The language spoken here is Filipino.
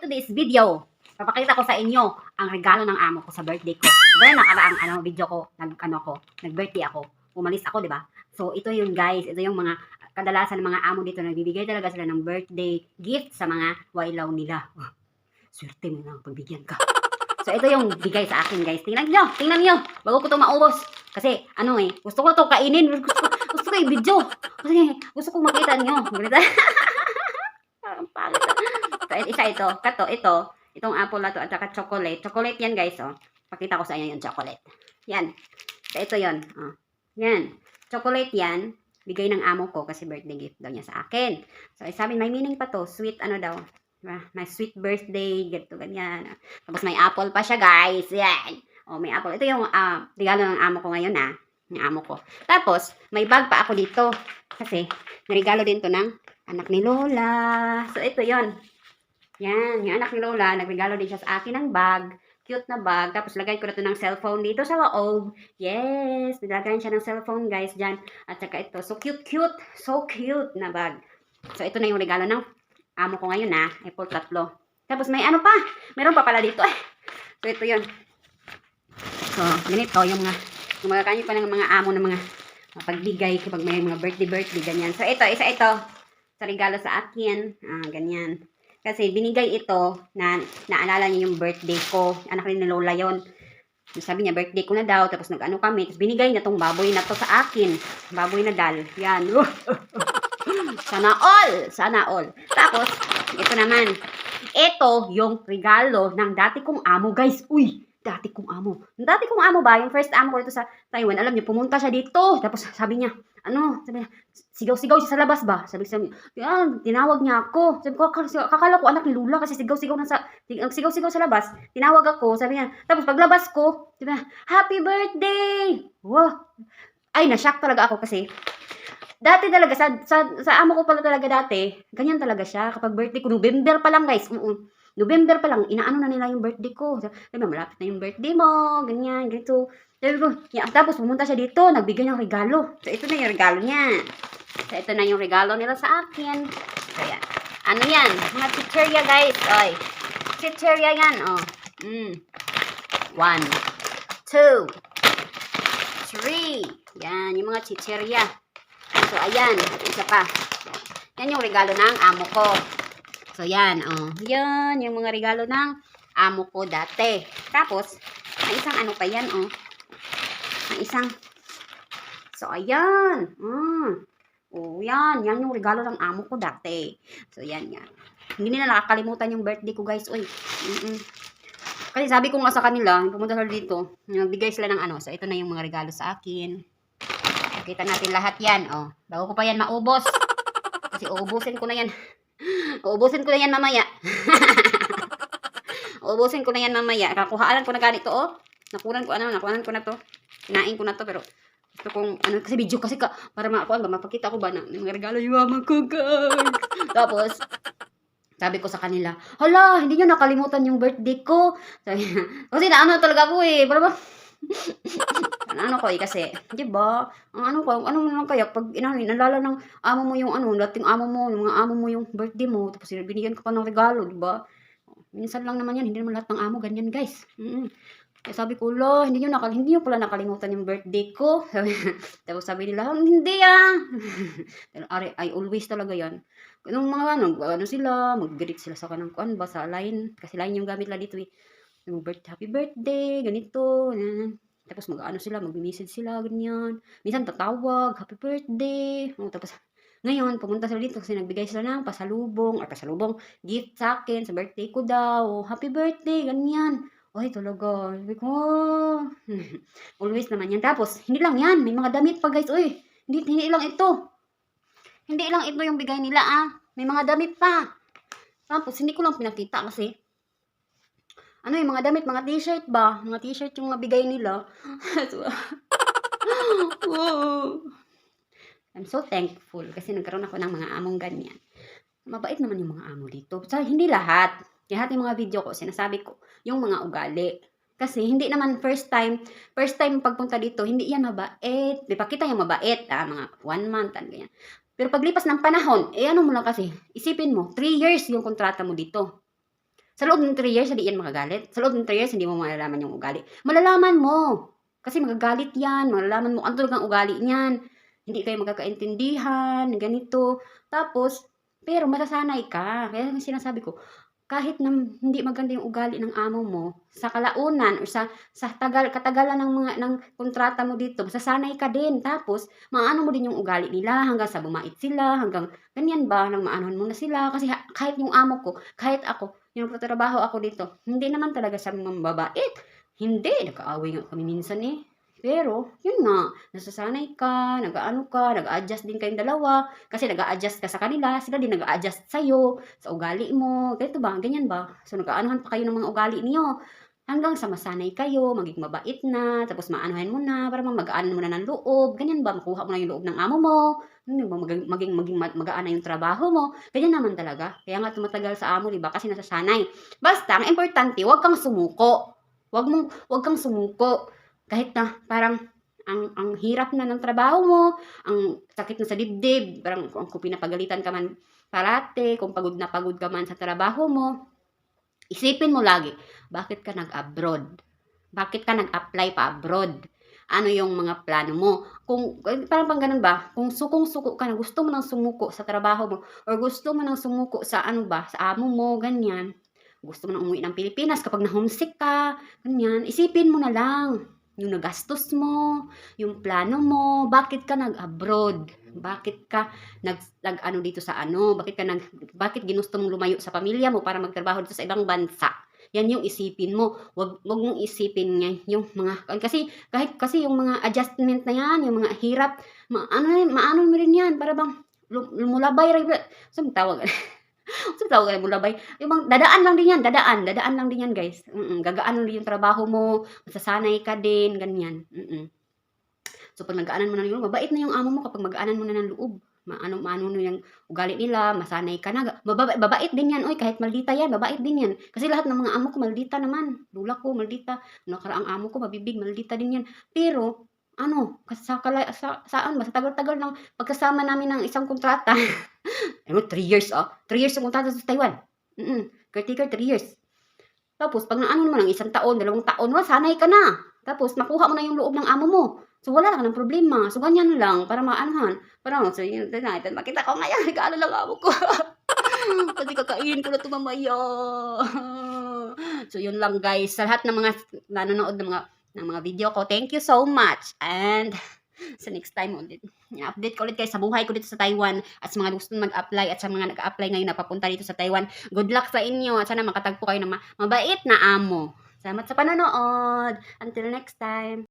today's video, papakita ko sa inyo ang regalo ng amo ko sa birthday ko. Diba nakaraang video ko, nag-birthday ako. Umalis ako, di ba? So, ito yun guys. Ito yung mga kadalasan ng mga amo dito. Nagbibigay talaga sila ng birthday gift sa mga wailaw nila. Swerte mo lang pagbigyan ka. So, ito yung bigay sa akin guys. Tingnan nyo. Bago ko ito maubos. Kasi, gusto ko ito kainin. Gusto ko yung video. Kasi, gusto ko makita nyo. Ang pangit. So, isa ito. Itong apple na to at saka chocolate. Chocolate yan guys, oh. Pakita ko sa inyo yung chocolate. Yan. So, ito yon. Oh. Yan. Chocolate yan. Bigay ng amo ko kasi birthday gift daw niya sa akin. So, sabi, may meaning pa to. Sweet, daw. My sweet birthday. Ganyan. Tapos, may apple pa siya, guys. Yan. Oh, may apple. Ito yung regalo ng amo ko ngayon, ng amo ko. Tapos, may bag pa ako dito. Kasi, narigalo din to ng anak ni Lola. So, ito yon. Yan, yung anak ni Lola, nagregalo din siya sa akin ng bag. Cute na bag. Tapos, lagay ko na ito ng cellphone dito sa loob. Yes, nilagayan siya ng cellphone, guys, dyan. At saka ito, so cute. So cute na bag. So, ito na yung regalo ng amo ko ngayon, Apple tatlo. Tapos, may ano pa. Meron pa pala dito, So, ito yun. So, ganito, yung mga kanyo pa ng mga amo ng mga pagbigay kapag may mga birthday, ganyan. So, isa ito. Sa regalo sa akin. Ganyan. Kasi binigay ito na naalala niya yung birthday ko. Anak rin ni Lola yon. Sabi niya birthday ko na daw. Tapos nag-ano kami. Tapos binigay na tong baboy na to sa akin. Baboy na dal. Yan. Sana all. Tapos, ito naman. Ito yung regalo ng dati kong amo, guys. Uy! Dati kong amo ba? Yung first amo ko dito sa Taiwan. Alam niyo, pumunta siya dito. Tapos sabi niya, sigaw-sigaw siya sa labas ba? Sabi niya, tinawag niya ako. Sabi ko, kakala ko anak ni Lula kasi sigaw-sigaw sa labas. Tinawag ako, sabi niya. Tapos paglabas ko, sabi niya, happy birthday! Wow! Ay, na-shock talaga ako kasi dati talaga, sa amo ko pala talaga dati, ganyan talaga siya. Kapag birthday ko, November pa lang guys. November pa lang, inaano na nila yung birthday ko. Sabi, malapit na yung birthday mo, ganyan, ganito. Sabi ko, tapos pumunta siya dito, nagbigay ng regalo. So, ito na yung regalo niya. So, ito na yung regalo nila sa akin. So, yan. Ano yan? Mga chicheria, guys. Oy. Chicheria yan, oh. 1, 2, 3. Yan, yung mga chicheria. So, ayan. Isa pa. Yan yung regalo ng amo ko. So, yan, yan, yung mga regalo ng amo ko dati. Tapos, may isang ano pa yan, May isang, so, ayan. Yan yung regalo ng amo ko dati. So, yan. Hindi nila nakakalimutan yung birthday ko, guys. Uy, Kasi sabi ko nga sa kanila, pumunta sila dito, nagbigay sila ng So, ito na yung mga regalo sa akin. Kita natin lahat yan, Bago ko pa yan maubos. Kasi uubusin ko na yan. Uubusin ko na yan mamaya. Kakuhaan ko na ganito, Nakunan ko na to. Kinain ko na to, pero gusto kong, kasi video kasi para mapakita ko ba na mga regalo yung mama ko, guys. Tapos, sabi ko sa kanila, hala, hindi nyo nakalimutan yung birthday ko. Kasi talaga ako para ba? Kasi, di ba? Ang naman kaya, pag nalala ng amo mo yung dating amo mo, yung mga amo mo yung birthday mo, tapos binigyan ka pa ng regalo, di ba? Minsan lang naman yan, hindi naman lahat ng amo ganyan, guys. Kaya sabi ko, hindi nyo pala nakalimutan yung birthday ko. Tapos sabi nila, hindi I always talaga yan. Nung mga sila, mag-greet sila sa kanang sa line, kasi line yung gamit lang dito happy birthday, ganito, tapos sila, mag-message sila, ganyan. Minsan tatawag, happy birthday. Tapos, ngayon, pumunta sila dito kasi nagbigay sila ng pasalubong, gift sa akin, sa birthday ko daw. Happy birthday, ganyan. Ay, talaga. Sabi ko, always naman yan. Tapos, hindi lang yan. May mga damit pa, guys. Uy, hindi lang ito. Hindi lang ito yung bigay nila, May mga damit pa. Tapos, hindi ko lang pinakita kasi, yung mga damit, mga t-shirt ba? Mga t-shirt yung nabigay nila. Wow. I'm so thankful kasi nagkaroon ako ng mga among ganyan. Mabait naman yung mga amo dito. Hindi lahat. Lahat yung mga video ko, sinasabi ko, yung mga ugali. Kasi hindi naman first time pagpunta dito, hindi yan mabait. Ipakita yung mabait, mga 1 month, ganyan. Pero paglipas ng panahon, ano mo lang kasi, isipin mo, 3 years yung kontrata mo dito. Sa loob ng 3 years, hindi yan magagalit. Sa loob ng 3 years, hindi mo malalaman yung ugali. Malalaman mo. Kasi magagalit yan. Malalaman mo ano talagang ugali niyan. Hindi kayo magkakaintindihan, ganito. Tapos, pero masasanay ka. Kaya sinasabi ko, kahit na hindi maganda yung ugali ng amo mo, sa kalaunan o sa katagalan ng mga ng kontrata mo dito, masasanay ka din. Tapos maano mo din yung ugali nila hanggang sa bumait sila, hanggang ganyan ba, nang maanohan mo na sila. Kasi kahit yung amo ko, kahit ako, yung nagtatrabaho ako dito, hindi naman talaga siya mababait. Hindi, nag-aaway nga kami minsan eh. Pero, yun nga, nasasanay ka, nag-a-adjust din kayong dalawa, kasi nag-a-adjust ka sa kanila, sila din nag-a-adjust sa'yo, sa ugali mo, ganito ba, ganyan ba? So, nag-aanuhan pa kayo ng mga ugali niyo, hanggang sa masanay kayo, maging mabait na, tapos maanuhan mo na, para mag-aan mo na ng loob, ganyan ba, makuha mo na yung loob ng amo mo, hindi ba, maging magaan na yung trabaho mo, ganyan naman talaga, kaya nga tumatagal sa amo, di ba, kasi nasasanay. Basta, ang importante, huwag kang sumuko, huwag kang sumuko, kahit na parang ang hirap na ng trabaho mo, ang sakit na sa dibdib, parang kung pinapagalitan ka man parate, kung pagod na pagod ka man sa trabaho mo, isipin mo lagi, bakit ka nag-abroad? Bakit ka nag-apply pa abroad? Ano yung mga plano mo? Kung parang pang ganun ba? Kung sukong-suko ka na, gusto mo nang sumuko sa trabaho mo, or gusto mo nang sumuko sa ano ba, sa amo mo, ganyan. Gusto mo nang umuwi ng Pilipinas kapag na-homesick ka, ganyan. Isipin mo na lang yung nagastos mo, yung plano mo, bakit ka nag-abroad? Bakit ka nag ano dito sa ano? Bakit ginusto mong lumayo sa pamilya mo para magtrabaho dito sa ibang bansa? Yan yung isipin mo. Wag mong isipin nga yung mga kasi yung mga adjustment na yan, yung mga hirap, maano mo rin yan para bang lumulabay rin. Saan tawag? Saan tawag ka mulabay? Yung mga dadaan lang din yan, dadaan lang din yan guys. Gagaan lang din yung trabaho mo, masasanay ka din, ganyan. So pag nagaanan mo na yung mabait na yung amo mo kapag magaanan mo na ng loob. Maano yung ugali nila, masanay ka na. Babait din yan, oy, kahit maldita yan, babait din yan. Kasi lahat ng mga amo ko maldita naman. Lula ko maldita, nakaraang amo ko mabibig, maldita din yan. Pero saan ba sa tagal-tagal ng pagkasama namin ng isang kontrata. Ano, 3 years, 3 years yung kontrata sa Taiwan. Caretaker, 3 years. Tapos, pag naano mo ng 1 taon, 2 taon, sanay ka na. Tapos, makuha mo na yung loob ng amo mo. So, wala ka ng problema. So, ganyan lang, para maanuhan. Parang, so, yun, makita ko ngayon, regalo lang amo ko. Kasi kakainin ko na ito mamaya. So, yun lang guys. Sa lahat ng mga nanonood ng mga video ko, thank you so much. And, sa next time ulit. I-update ko ulit kayo sa buhay ko dito sa Taiwan at sa mga gusto mag-apply at sa mga nag-apply ngayon na papunta dito sa Taiwan. Good luck sa inyo at sana makatagpo kayo ng mabait na amo. Salamat sa panonood. Until next time.